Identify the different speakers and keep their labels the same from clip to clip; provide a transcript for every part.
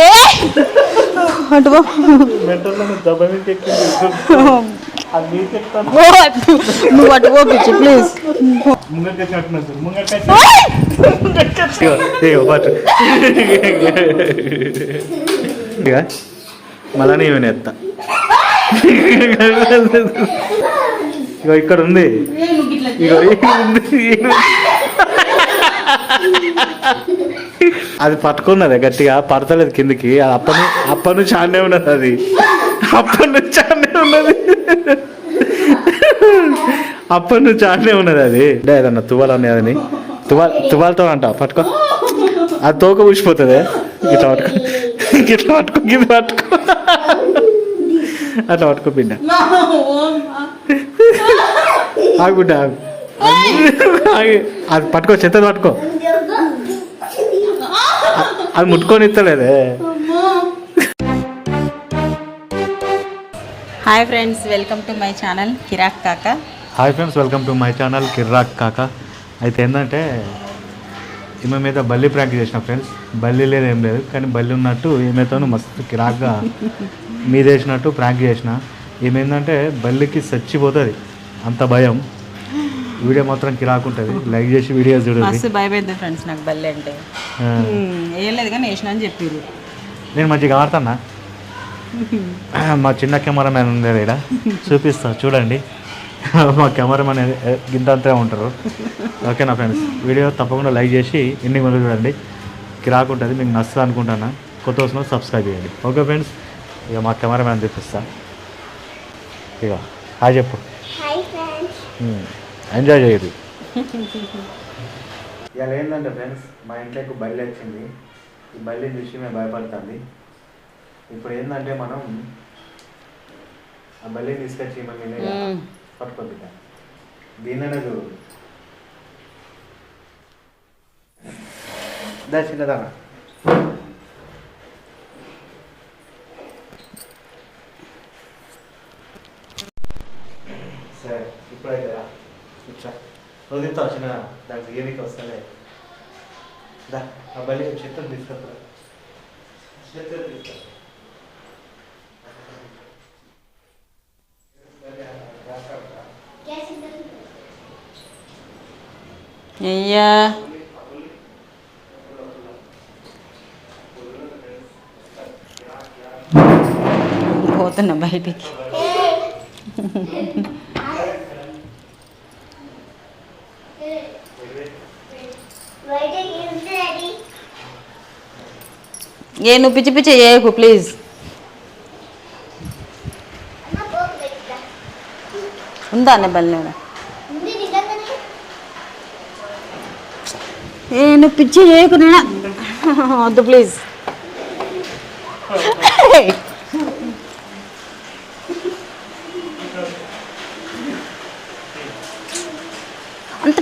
Speaker 1: ఏ అటు నువ్వు అటు పోపించు ప్లీజ్.
Speaker 2: మళ్ళా నేను ఎత్తా. ఇగో ఇక్కడ ఉంది. ఇగో అది పట్టుకున్నది గట్టిగా, పడతలేదు కిందికి. అది అప్పటి నుంచి ఆడనే ఉన్నది. అది అప్పటి నుంచి ఆడనే ఉన్నది. అప్పటి నుంచి ఆడనే ఉన్నది. అది ఏదన్నా తువాలు ఉన్నాయి. అదని తువాలతో అంట పట్టుకో. అది తోక ఊసిపోతుంది. ఇట్లా పట్టుకో, ఇట్లా పట్టుకో, గిది పట్టుకో, అట్లా పట్టుకో బిడ్డ. ఆగు బిడ్డ, అది పట్టుకో, చెత్తది పట్టుకో. అది ముట్టుకొని ఇస్తలేదే.
Speaker 1: Hi friends, welcome to my channel Kirak Kaka.
Speaker 2: Hi friends, welcome to my channel Kirak Kaka. అయితే ఏంటంటే ఈమె మీద బల్లి ప్రాంక్ చేసిన ఫ్రెండ్స్. బల్లి లేదు, ఏం లేదు, కానీ బల్లి ఉన్నట్టు ఈమెతోనూ మస్తు కిరాక్గా మీదేసినట్టు ప్రాంక్ చేసిన. ఏమేందంటే బల్లికి చచ్చిపోతుంది, అంత భయం. వీడియో మాత్రం కిరాక్ ఉంటుంది. లైక్ చేసి వీడియో చూడండి.
Speaker 1: మస్తు భయపెద్దు ఫ్రెండ్స్ నాకు బల్లి అంటే. ఏం లేదు కానీ వేసిన అని చెప్పారు.
Speaker 2: నేను మంచిగా ఆడుతున్నా. మా చిన్న కెమెరామ్యాన్ ఉంది ఇక్కడ, చూపిస్తా చూడండి. మా కెమెరామ్యాన్ గింతంతే ఉంటారు. ఓకేనా ఫ్రెండ్స్, వీడియో తప్పకుండా లైక్ చేసి ఎండింగ్ వరకు చూడండి. కిరాక్ ఉంటుంది, మీకు నచ్చుతుంది అనుకుంటున్నా. కొత్త వస్తున్నా సబ్స్క్రైబ్ చేయండి. ఓకే ఫ్రెండ్స్, ఇక మా కెమెరామ్యాన్ చూపిస్తా. ఇక హాయ్ చెప్పు, ఎంజాయ్ చేయదు. ఇలా ఏంటంటే ఫ్రెండ్స్, మా ఇంట్లోకి బల్లి వచ్చింది. ఈ బల్లిని చూసి మేము భయపడుతుంది. ఇప్పుడు ఏంటంటే మనం ఆ బల్లిని తీసుకొచ్చి మనం పట్టుకోద్దు. దీన్ననే చూడు దా చిన్నదానా. సరే ఇప్పుడైతే రా కూర్చో. నువ్వు తింటావు చిన్న, దానికి ఏమికి వస్తలే. దా ఆ బల్లి చెత్తలు తీసుకొస్తా. చెత్తలు తీసుకో.
Speaker 1: అయ్యా పోతున్నా బయటికి. ఏ నువ్వు పిచ్చి పిచ్చి చేయకు ప్లీజ్. ఉందా అన్న బల్లి? ఏ నువ్వు పిచ్చి చేయకు నేనా, వద్దు ప్లీజ్. అంత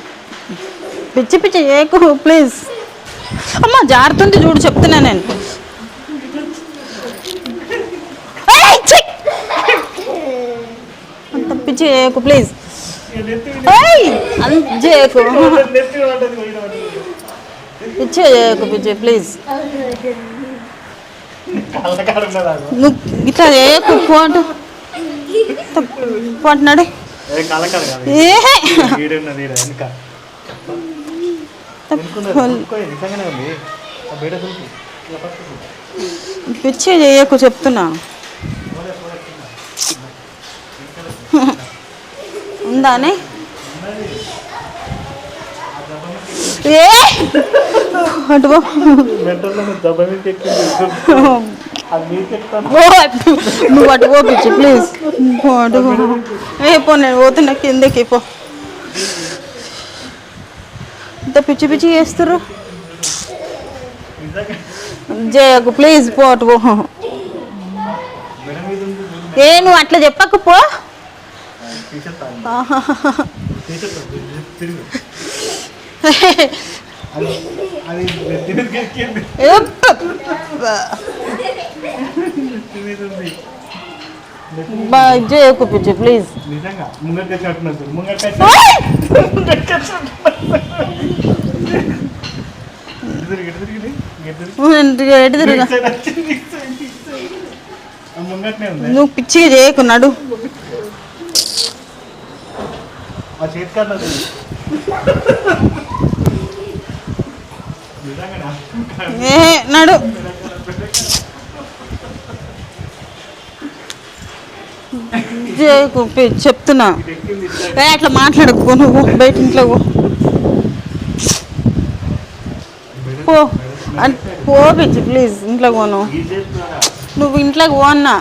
Speaker 1: పిచ్చి పిచ్చి చేయకు ప్లీజ్. అమ్మ జారుతుంది చూడు, చెప్తున్నా నేను. అంత పిచ్చి చేయకు ప్లీజ్. అంత చేయకు, పిచ్చి చేయకు పిచ్చి ప్లీజ్. నువ్వు ఇట్లా చేయకు పోటు పోంటున్నాడు. పిచ్చి చేయకు చెప్తున్నా. ఉందానే ఏ అటు నువ్వు అటు పోపించు ప్లీజ్. ఏ పో, నేను పోతున్నా కిందకి. పో, ఇంత పిచ్చి పిచ్చి చేస్తుర్రు. చేయకు ప్లీజ్, పో అటు పో. ఏ నువ్వు అట్లా చెప్పకు, పో. చేయకు పిచ్చి ప్లీజ్. ఎటు తిరుగా
Speaker 2: ముంగట్నే ఉంది
Speaker 1: నువ్వు పిచ్చిగా చేయకున్నాడు.
Speaker 2: ఆ చేతి కన్నా
Speaker 1: ఏ నడు చేయకు చెప్తున్నా. అట్లా మాట్లాడకు నువ్వు బయట ఇంట్లో పో పో పిచ్చి ప్లీజ్ ఇంట్లో పోను. నువ్వు ఇంట్లోకి పో అన్నా.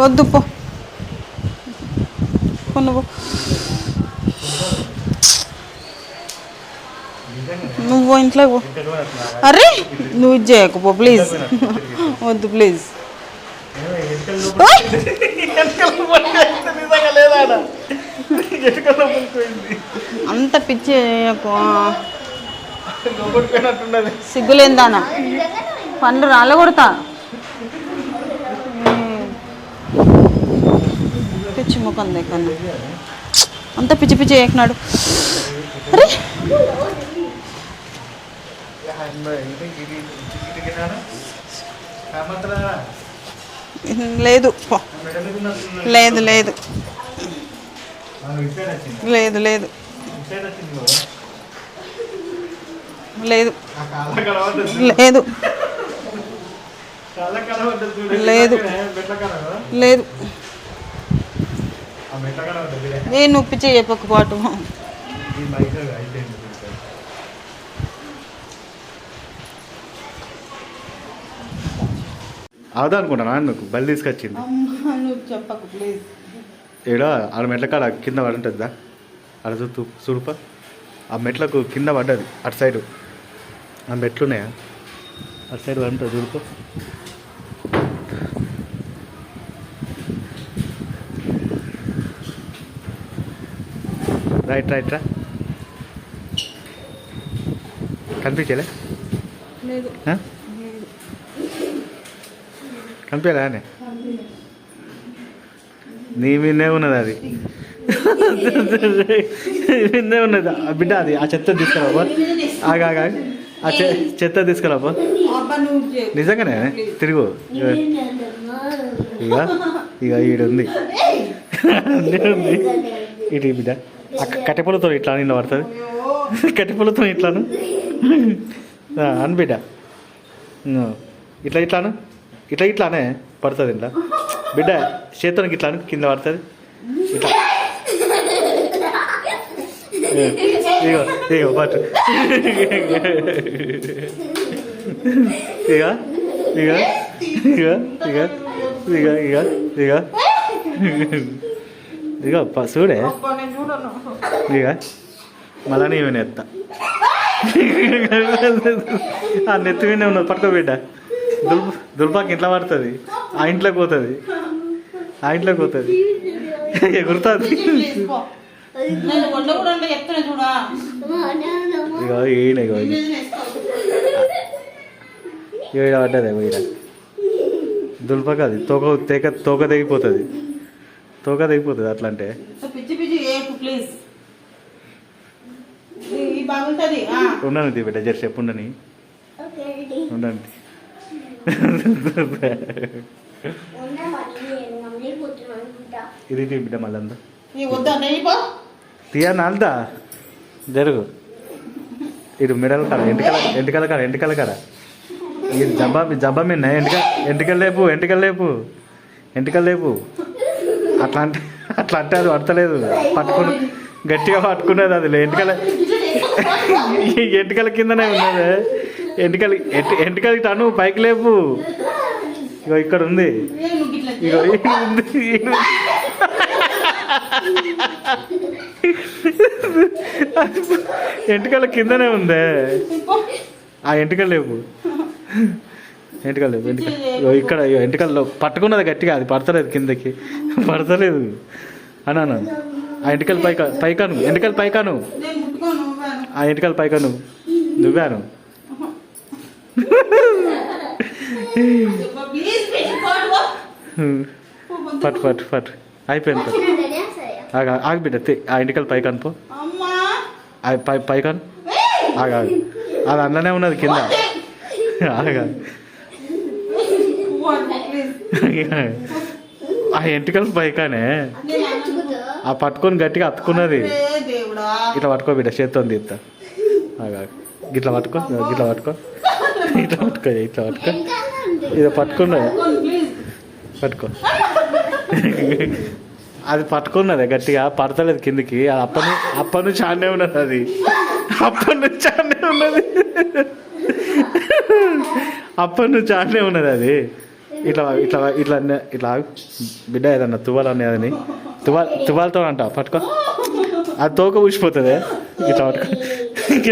Speaker 1: వద్దు పో నువ్వు నువ్వు ఇంట్లోకి పో. అరే నువ్వు ఇది చేయకపో ప్లీజ్. వద్దు ప్లీజ్. అంత పిచ్చి చేయకు. సిగ్గులేందానా పండు రాళ్ళ కొడతా. పిచ్చి ముఖం దగ్గర అంత పిచ్చి పిచ్చి చేయకున్నాడు. అరే లేదు లేదు లేదు లేదు లేదు లేదు లేదు లేదు లేదు నేను నొప్పిచ్చే చెప్పక పాటు.
Speaker 2: అవుదా అనుకుంటాను నాకు బలి తీసుకొచ్చింది.
Speaker 1: నువ్వు చెప్పకు ప్లీజ్.
Speaker 2: ఏడా ఆడ మెట్ల కాడ కింద పడి ఉంటుందా అడ చూడుప. ఆ మెట్లకు కింద పడ్డది అటు సైడు. ఆ మెట్లు ఉన్నాయా అటు సైడ్ పడి ఉంటుంది చూడుపో. రైట్ రైట్ రా కనిపించలే కనిపించలే అని నీ మీదే ఉన్నది అది. మీదే ఉన్నది బిడ్డ. అది ఆ చెత్త తీసుకురాబో. ఆగా ఆ చెత్త తీసుకురాబో. నిజంగానే తిరుగు. ఇక ఇక ఈడుంది ఉంది ఇటు బిడ్డ. కట్టెపూలతో ఇట్లా నిన్న పడుతుంది. కట్టెపూలతో ఇట్లాను అని బిడ్డ. ఇట్లా ఇట్లాను ఇట్లానే పడుతుంది ఇంట్లో బిడ్డ. చేతునికి ఇట్లాను కింద పడుతుంది ఇట్లా. ఇగో ఇగో పట్టు. ఇక ఇక ఇక ఇక ఇక ఇక ఇక ఇక చూడే ఇక మళ్ళా నీవేనే ఎత్తా. ఆ నెత్తి మీద ఉన్నది పట్టుకో బిడ్డ. దుల్పాకి ఇంట్లో పడుతుంది. ఆ ఇంట్లోకి పోతుంది. ఆ ఇంట్లోకి పోతుంది ఎగురుతుంది. ఇగో ఈయన ఇగో ఈడ పడ్డది. ఈడ దుల్పక అది తోక తెగిపోతుంది. తోక తెగిపోతుంది అట్లా అంటే. ఉండను బిడ్డ జరసేపు ఉండని ఉండండి. ఇది బిడ్డ మళ్ళీ తీయా నాలుదా జరుగు. ఇది మెడల్ కాడ ఎంటికల కాడ ఇది జబ్బా మీద ఎంటికలు లేపు అట్లా అంటే అది పడతలేదు. పట్టుకుని గట్టిగా పట్టుకునేది అది ఎంటికల కిందనే ఉన్నది. ఎంటికలకి టను పైకి లేపు. ఇగో ఇక్కడ ఉంది. ఇగో ఎంటికల కిందనే ఉందే. ఆ ఎంటికలు లేవు. ఇక్కడ ఎంటికల్లో పట్టుకున్నది గట్టిగా. అది పడతలేదు కిందకి పడతలేదు అన్నాను. ఆ ఎంటికలు పైకాను ఆ ఎంటికలు పైకాను నువ్వాను. పట్టు అయిపోయింది. ఆగి బిడ్డ ఆ ఎంటికలు పైకాను పో. పైకాను ఆగా అది అందులోనే ఉన్నది కింద ఆగా ఆ ఎంటికలు పైకానే ఆ పట్టుకొని గట్టిగా అతుకున్నది. ఇట్లా పట్టుకో బిడ్డ చేత్తో తీస్తా. ఆగా గిట్లా పట్టుకో గిట్లా పట్టుకో ఇట్లా పట్టుకో ఇట్లా పట్టుకో ఇది పట్టుకున్నది పట్టుకో. అది పట్టుకున్నది గట్టిగా పడతలేదు కిందికి. అది అప్పటి నుంచి ఆడనే ఉన్నది. అది అప్పటి నుంచి ఆడనే ఉన్నది. అప్పటి నుంచి ఆడనే ఉన్నది. అది ఇట్లా ఇట్లా ఇట్లా ఇట్లా బిడ్డ ఏదన్నా తువ్వాలు అనేది తువ్వాలతో అంట పట్టుకో. అది తోక ఊసిపోతుంది. ఇట్లా పట్టుకో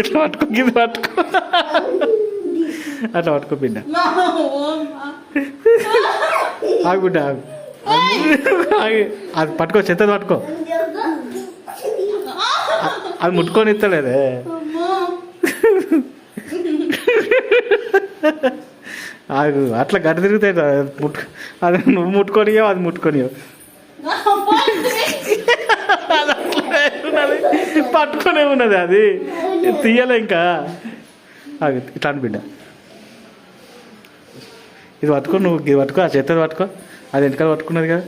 Speaker 2: ఇట్లా పట్టుకో గిది పట్టుకో అట్లా పట్టుకో బిడ్డ. ఆగు బిడ్డ ఆగు. అది పట్టుకో చెత్తది పట్టుకో. అది ముట్టుకొని ఇస్తలేదే. ఆగు అట్లా గడ్డ తిరుగుతాయి. అది నువ్వు ముట్టుకొనియో అది ముట్టుకొనియో పట్టుకొనే ఉన్నది. అది తీయలే ఇంకా. ఆగు ఇట్లా అని బిడ్డ ఇది పట్టుకో. నువ్వు ఇది పట్టుకో. ఆ చెత్తది పట్టుకో. అది వెనకాల పట్టుకున్నది కదా.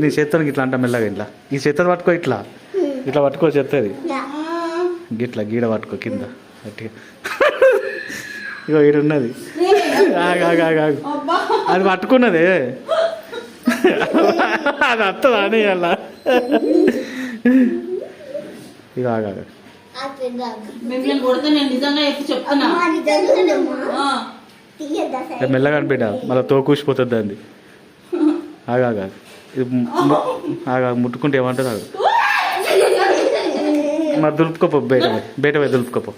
Speaker 2: నీ చేత్తనికి ఇట్లా అంట మెల్లగా ఇట్లా. ఈ చెత్తది పట్టుకో. ఇట్లా ఇట్లా పట్టుకో చెత్తది. గిట్లా గీడ పట్టుకో కింద గట్టిగా. ఇగో ఈడ ఉన్నది. ఆగాగాగాగు అది పట్టుకున్నది. అది వస్తుందా అని అలా. ఇక ఆగాగా మెల్లగా అనిపిట మళ్ళీ తోకూసిపోతుంది దాన్ని. ఆగాగా ఇది ఆగా ముట్టుకుంటే ఏమంటుంది. ఆగు మరి దులుపుకోపో. బయట పోయి దులుపుకోపో.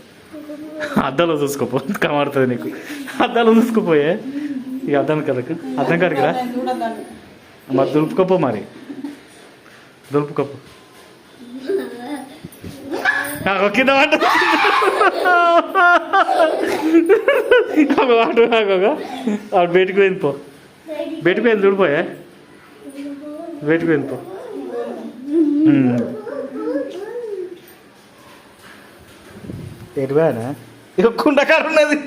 Speaker 2: అద్దాలో చూసుకోపో. కమాడుతుంది నీకు. అద్దాలో చూసుకోపోయే. ఇక అద్దం కదకు అద్దం కాడికి రా. మరి దులుపుకోపో. మరి దులుపుకోపో. కింద వాడు బయటికి పోయింది పో. బయటికి పోయింది చూడిపోయా. బయటికి పోయింది పో. ఎటుపోయానా. ఇక కుండకారు ఉన్నది.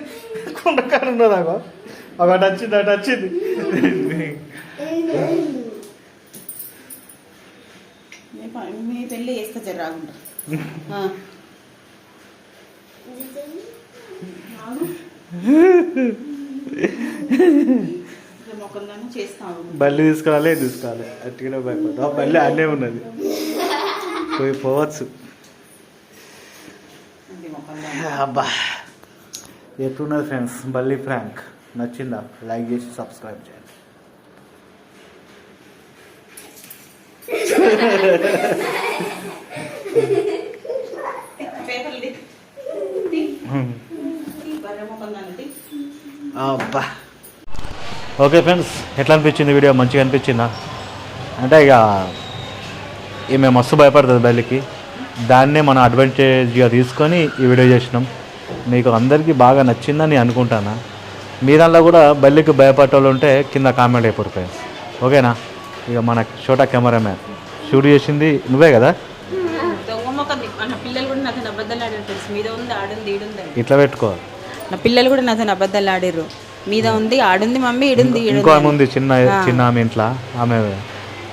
Speaker 2: కుండకారు ఉన్నది. అగో ఒకటి వచ్చింది అటు వచ్చింది.
Speaker 1: మీ పెళ్ళి చేస్తా జరగకుండా
Speaker 2: బల్లి తీసుకోవాలి తీసుకోవాలి. అట్టుగానే భయపడ్డా. బల్లి అన్నే ఉన్నది. పోవచ్చు. అబ్బా ఎట్లున్నది ఫ్రెండ్స్ బల్లి ఫ్రాంక్. నచ్చిందా? లైక్ చేసి సబ్స్క్రైబ్ చేయండి. అబ్బా ఓకే ఫ్రెండ్స్ ఎట్లా అనిపించింది వీడియో? మంచిగా అనిపించిందా? అంటే ఇక ఈమె మస్తు భయపడుతుంది బల్లికి. దాన్నే మనం అడ్వాంటేజ్గా తీసుకొని ఈ వీడియో చేసినాం. మీకు అందరికీ బాగా నచ్చిందని అనుకుంటాను. మీ దాంట్లో కూడా బల్లికి భయపడే ఉంటే కింద కామెంట్ అయిపోరు ఫ్రెండ్స్. ఓకేనా? ఇక మన చోటా కెమెరామ్యాన్ షూట్ చేసింది నువ్వే కదా. ఇట్లా పెట్టుకోవాలి.
Speaker 1: నా పిల్లలు కూడా నాతో అబద్ధాలు ఆడిర్రు. మీద ఉంది ఆడుంది మమ్మీ ఇడుంది.
Speaker 2: ఇంకో ఆమె ఉంది చిన్న ఆమె ఇంట్లో. ఆమె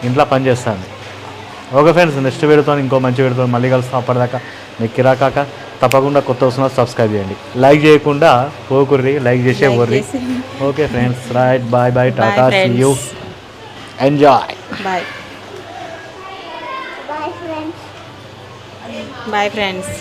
Speaker 2: ఇంట్లో పని చేస్తాను. ఓకే ఫ్రెండ్స్ నెక్స్ట్ వీడియోతో ఇంకో మంచి వీడియోతో మళ్ళీ కలుస్తాం. అప్పటిదాకా మీకు కిరాకాక తప్పకుండా కొత్త వస్తున్నా సబ్స్క్రైబ్ చేయండి. లైక్ చేయకుండా పోకుర్రి. లైక్ చేసే వర్రి. Okay friends right bye bye tata see you enjoy.
Speaker 1: Bye bye friends.